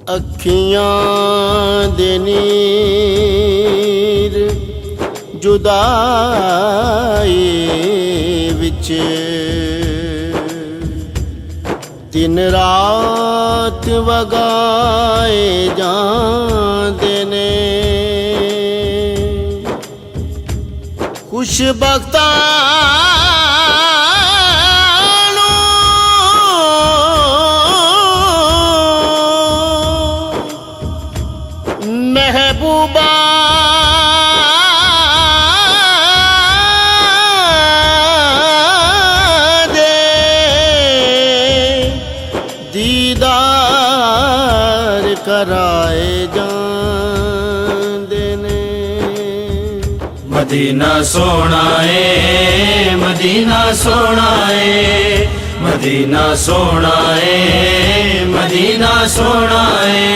अखियां दे नीर जुदाई विच दिन रात वगाए जांदे ने। खुशबख्तां महबूबा दे दीदार कराए जांदे ने। मदीना सोना है, मदीना सोना है, मदीना सोना है, मदीना सोना है।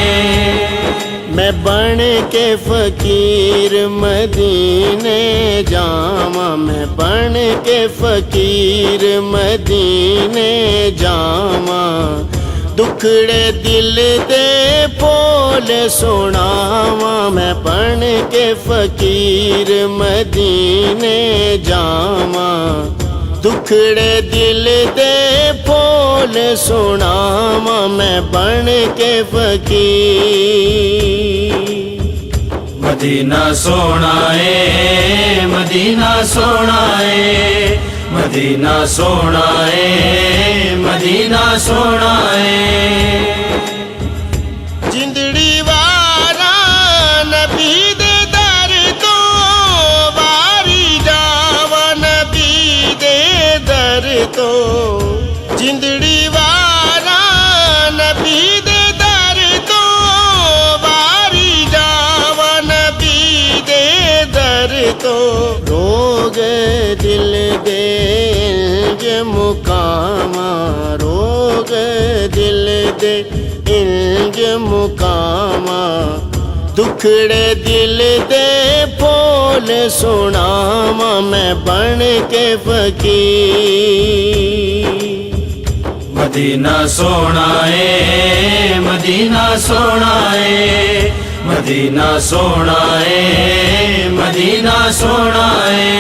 मैं बन के फकीर मदीने जावा, मैं बन के फकीर मदीने जावा। दुखड़े दिल दे बोल सुनावा, मैं बन के फकीर मदीने जावा। दुखड़े दिल दे बोल सुनावा, मैं बन के फकीर। मदीना सोना है, मदीना सोना है, मदीना सोना है, मदीना सोना है। जिंदड़ी वारा नबी दे दर तो वारी जावा, नबी दे दर तो। जिंदड़ी वारा नबी दे दर तो वारी जावा, नबी दे दर तो। रोग दिल दे इंज मुकामा, रोग दिल दे इंज मुकामा। दुखड़े दिल दे बोल सुनावा, मैं बन के फकीर। मदीना सोना है, मदीना सोना है, मदीना सोना है, मदीना सोना है।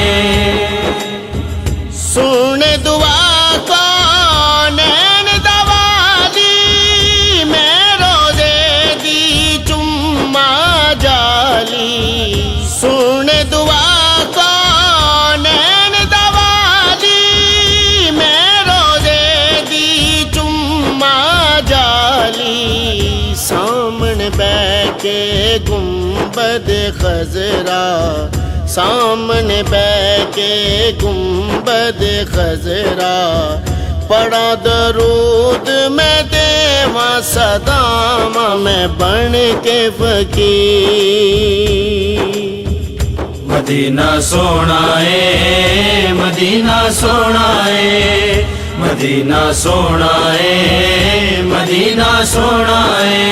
सुन दुआ को नैन दवाली, मैं रोजे दी चुम्मा जाली। सुन दुआ को नैन दवाली, मैं रोजे दी चुम्मा जाली। सामने बैठे गुंबद खजरा, सामने बैठे गुंबद खजरा। पड़ा दरूद मैं देवा सदामा, मैं बन के फकीर। मदीना सोना है, मदीना सोना है, मदीना सोना है, मदीना सोना है।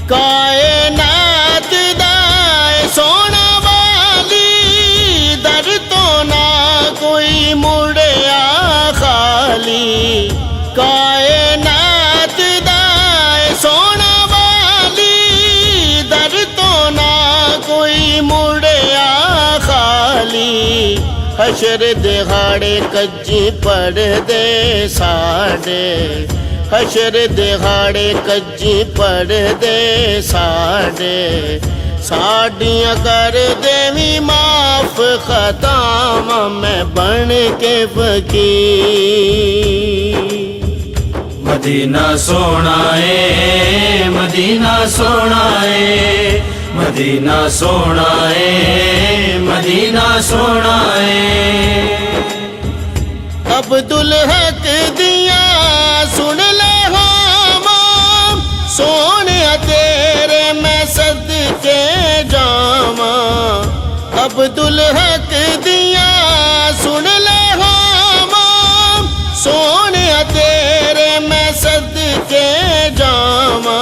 कायनात दाए सोना वाली, दर तो ना कोई मुड़या खाली। कायनात दाए सोना वाली, दर तो ना कोई मुड़या खाली। हशर दिहाड़े कज्जी पढ़ दे साडे, हशर दिहाड़े कज्जी पढ़ दे साडे। साडियां कर देवी माफ खतामा, मैं बन के फकीर। मदीना सोना है, मदीना सोना है, मदीना सोना है, मदीना सोना है। अब्दुल हक दिया सुन ले हामा, सोने तेरे मैं सदके जावा। अब्दुल हक दिया सुन ले हामा, सोने तेरे मैं सदके जावा।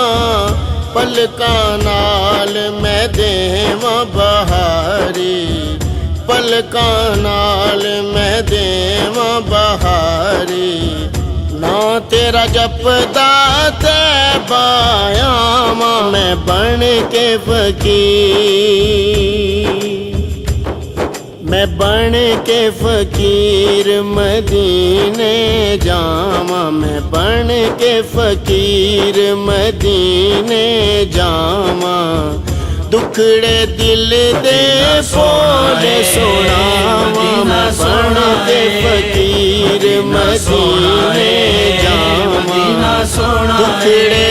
पलकां नाल मैं देवा बहारी, पलकां नाल मैं देवा बहारी। ना हाँ तेरा जपदा तैबा आवां मैं बन के फकीर, मैं बन के फकीर मदीने जावां, मैं बन के फकीर मदीने जावां। दुखड़े दिल दे बोले सुनावां, मैं बन के फकीर मदीने जावां। दुखड़े